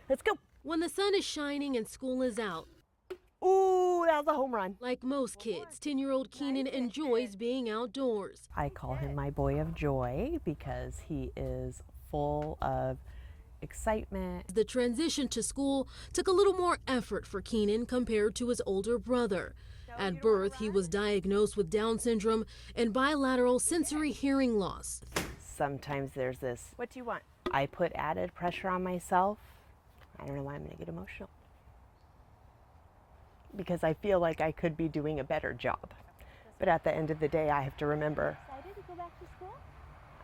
Let's go. When the sun is shining and school is out. Ooh, that was a home run. Like most kids, 10-year-old Keenan enjoys being outdoors. I call him my boy of joy because he is full of excitement. The transition to school took a little more effort for Keenan compared to his older brother. At birth, he was diagnosed with Down syndrome and bilateral sensory hearing loss. Sometimes there's this, what do you want? I put added pressure on myself. I don't know why I'm going to get emotional. Because I feel like I could be doing a better job. But at the end of the day, I have to remember, Excited to go back to school?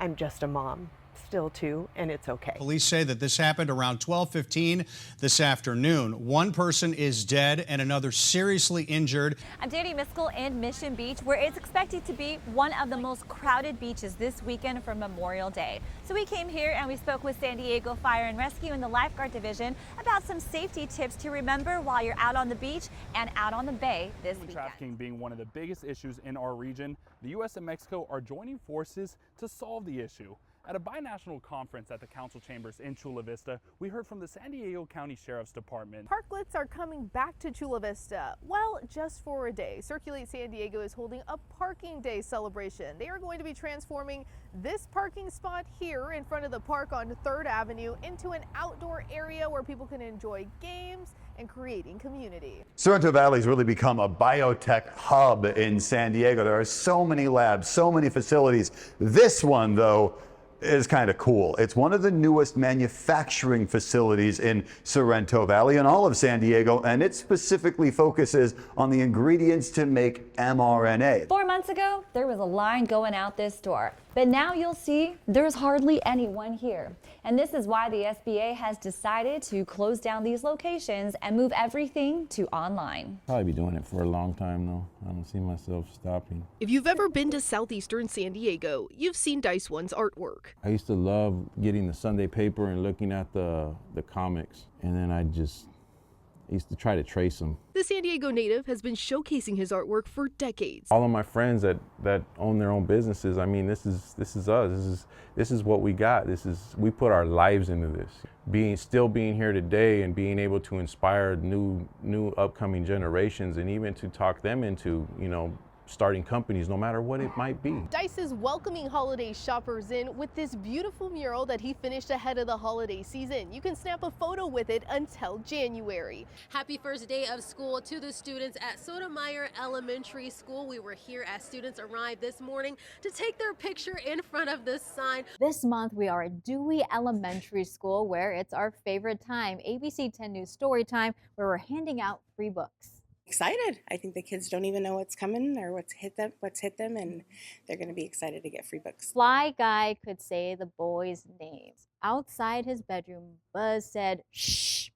I'm just a mom still too, and it's okay. Police say that this happened around 12:15 this afternoon. One person is dead and another seriously injured. I'm Danny Miskell in Mission Beach, where it's expected to be one of the most crowded beaches this weekend for Memorial Day. So we came here and we spoke with San Diego Fire and Rescue and the Lifeguard Division about some safety tips to remember while you're out on the beach and out on the bay this weekend. Trafficking being one of the biggest issues in our region, the U.S. and Mexico are joining forces to solve the issue. At a binational conference at the council chambers in Chula Vista, we heard from the San Diego County Sheriff's Department. Parklets are coming back to Chula Vista. Well, just for a day. Circulate San Diego is holding a parking day celebration. They are going to be transforming this parking spot here in front of the park on 3rd Avenue into an outdoor area where people can enjoy games and creating community. Sorrento Valley's really become a biotech hub in San Diego. There are so many labs, so many facilities. This one, though, is kind of cool. It's one of the newest manufacturing facilities in Sorrento Valley and all of San Diego, and it specifically focuses on the ingredients to make mRNA. 4 months ago, there was a line going out this door, but now you'll see there's hardly anyone here. And this is why the SBA has decided to close down these locations and move everything to online. Probably be doing it for a long time though. I don't see myself stopping. If you've ever been to southeastern San Diego, you've seen Dice One's artwork. I used to love getting the Sunday paper and looking at the comics, and then I used to try to trace them. The San Diego native has been showcasing his artwork for decades. All of my friends that own their own businesses, I mean, this is us. This is what we got. We put our lives into this. Still being here today and being able to inspire new upcoming generations, and even to talk them into, starting companies, no matter what it might be. Dice is welcoming holiday shoppers in with this beautiful mural that he finished ahead of the holiday season. You can snap a photo with it until January. Happy first day of school to the students at Sotomayor Elementary School. We were here as students arrived this morning to take their picture in front of this sign. This month we are at Dooley Elementary School, where it's our favorite time, ABC 10 News Story Time, where we're handing out free books. Excited. I think the kids don't even know what's coming or what's hit them, and they're going to be excited to get free books. Fly Guy could say the boys' names. Outside his bedroom, Buzz said, "Shh."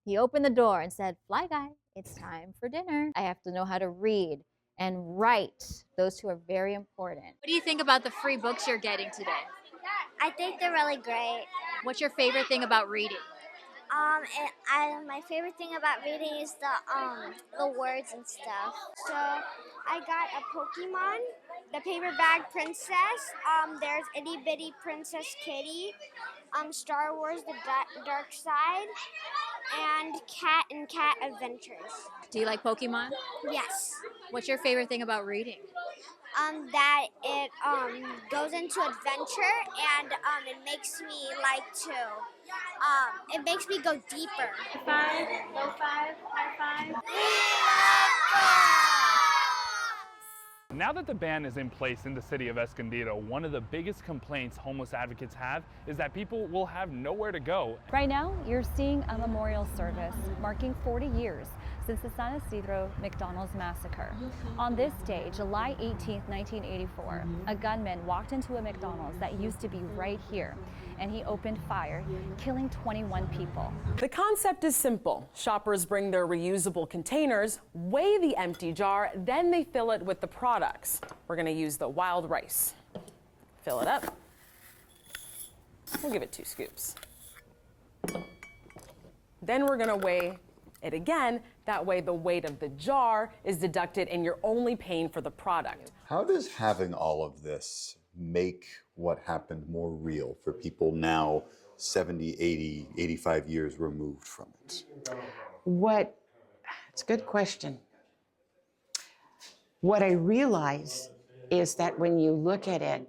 He opened the door and said, "Fly Guy, it's time for dinner." I have to know how to read and write. Those two are very important. What do you think about the free books you're getting today? I think they're really great. What's your favorite thing about reading? My favorite thing about reading is the words and stuff. So I got a Pokemon, the Paper Bag Princess, there's Itty Bitty Princess Kitty, Star Wars The Dark Side, and Cat Adventures. Do you like Pokemon? Yes. What's your favorite thing about reading? That it goes into adventure, and it makes me like to it makes me go deeper. High five, low five, high five. Now that the ban is in place in the city of Escondido, one of the biggest complaints homeless advocates have is that people will have nowhere to go. Right now, you're seeing a memorial service marking 40 years since the San Isidro McDonald's massacre. On this day, July 18, 1984, a gunman walked into a McDonald's that used to be right here, and he opened fire, killing 21 people. The concept is simple. Shoppers bring their reusable containers, weigh the empty jar, then they fill it with the products. We're gonna use the wild rice. Fill it up. We'll give it 2 scoops. Then we're gonna weigh it again. That way the weight of the jar is deducted and you're only paying for the product. How does having all of this make what happened more real for people now 70, 80, 85 years removed from it? It's a good question. What I realize is that when you look at it,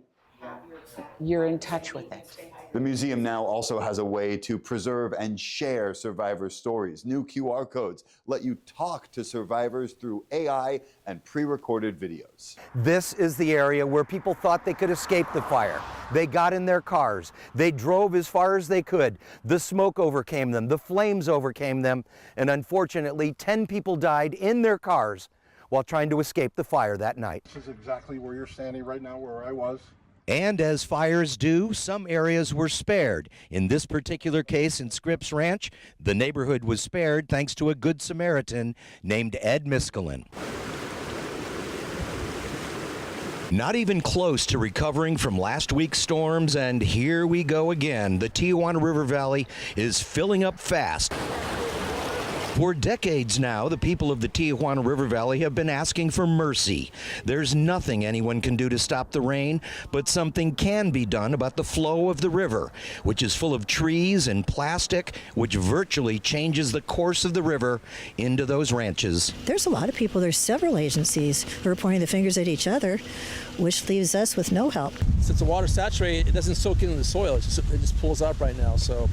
you're in touch with it. The museum now also has a way to preserve and share survivor stories. New QR codes let you talk to survivors through AI and pre-recorded videos. This is the area where people thought they could escape the fire. They got in their cars. They drove as far as they could. The smoke overcame them. The flames overcame them. And unfortunately, 10 people died in their cars while trying to escape the fire that night. This is exactly where you're standing right now, where I was. And as fires do, some areas were spared. In this particular case in Scripps Ranch, the neighborhood was spared thanks to a good Samaritan named Ed Miskelin. Not even close to recovering from last week's storms, and here we go again. The Tijuana River Valley is filling up fast. For decades now, the people of the Tijuana River Valley have been asking for mercy. There's nothing anyone can do to stop the rain, but something can be done about the flow of the river, which is full of trees and plastic, which virtually changes the course of the river into those ranches. There's a lot of people, there's several agencies who are pointing the fingers at each other, which leaves us with no help. Since the water's saturated, it doesn't soak into the soil, it just pulls up right now. So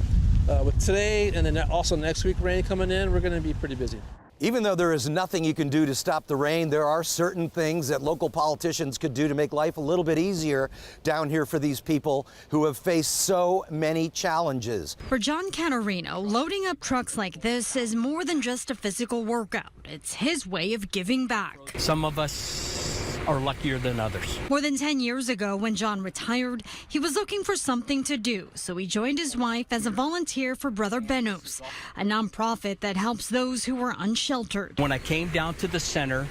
with today and then also next week rain coming in, we're going to be pretty busy. Even though there is nothing you can do to stop the rain, there are certain things that local politicians could do to make life a little bit easier down here for these people who have faced so many challenges. For John Canarino, loading up trucks like this is more than just a physical workout. It's his way of giving back. Some of us are luckier than others. More than 10 years ago, when John retired, he was looking for something to do, so he joined his wife as a volunteer for Brother Benos, a nonprofit that helps those who are unsheltered. When I came down to the center,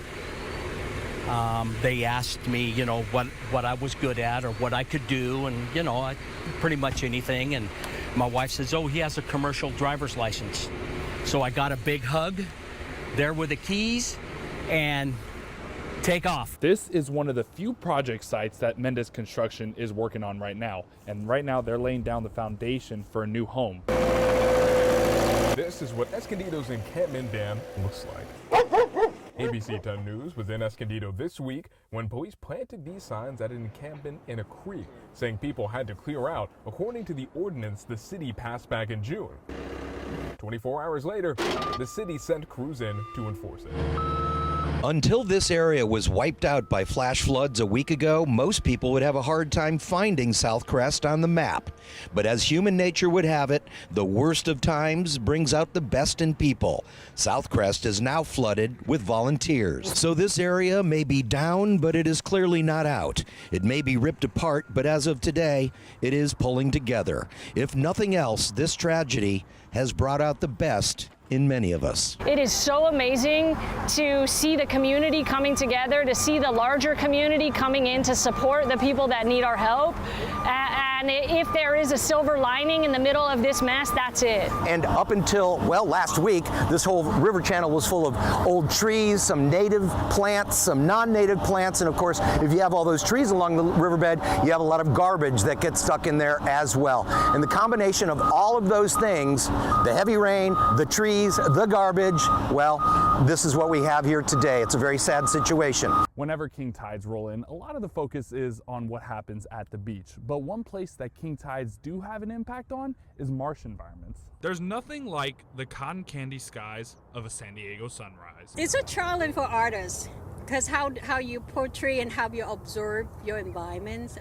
they asked me, what I was good at or what I could do, and, pretty much anything. And my wife says, oh, he has a commercial driver's license. So I got a big hug, there were the keys, and take off. This is one of the few project sites that Mendez Construction is working on right now. And right now they're laying down the foundation for a new home. This is what Escondido's encampment dam looks like. ABC 10 News was in Escondido this week when police planted these signs at an encampment in a creek, saying people had to clear out according to the ordinance the city passed back in June. 24 hours later, the city sent crews in to enforce it. Until this area was wiped out by flash floods a week ago, most people would have a hard time finding South Crest on the map. But as human nature would have it, the worst of times brings out the best in people. South Crest is now flooded with volunteers. So this area may be down, but it is clearly not out. It may be ripped apart, but as of today, it is pulling together. If nothing else, this tragedy has brought out the best in many of us. It is so amazing to see the community coming together, to see the larger community coming in to support the people that need our help. And if there is a silver lining in the middle of this mess, that's it. And up until, well, last week, this whole river channel was full of old trees, some native plants, some non-native plants, and of course, if you have all those trees along the riverbed, you have a lot of garbage that gets stuck in there as well. And the combination of all of those things, the heavy rain, the trees, the garbage, well, this is what we have here today. It's a very sad situation. Whenever king tides roll in, a lot of the focus is on what happens at the beach. But one place that king tides do have an impact on is marsh environments. There's nothing like the cotton candy skies of a San Diego sunrise. It's a challenge for artists because how you portray and how you observe your environments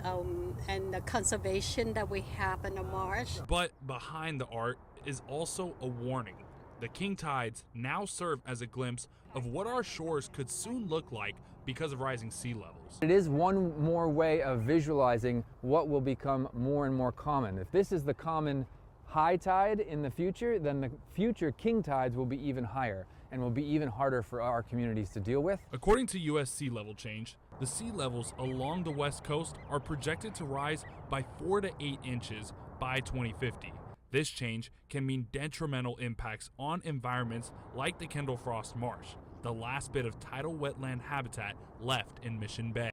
and the conservation that we have in the marsh. But behind the art is also a warning. The king tides now serve as a glimpse of what our shores could soon look like because of rising sea levels. It is one more way of visualizing what will become more and more common. If this is the common high tide in the future, then the future king tides will be even higher and will be even harder for our communities to deal with. According to U.S. sea level change, the sea levels along the west coast are projected to rise by 4 to 8 inches by 2050. This change can mean detrimental impacts on environments like the Kendall Frost Marsh, the last bit of tidal wetland habitat left in Mission Bay.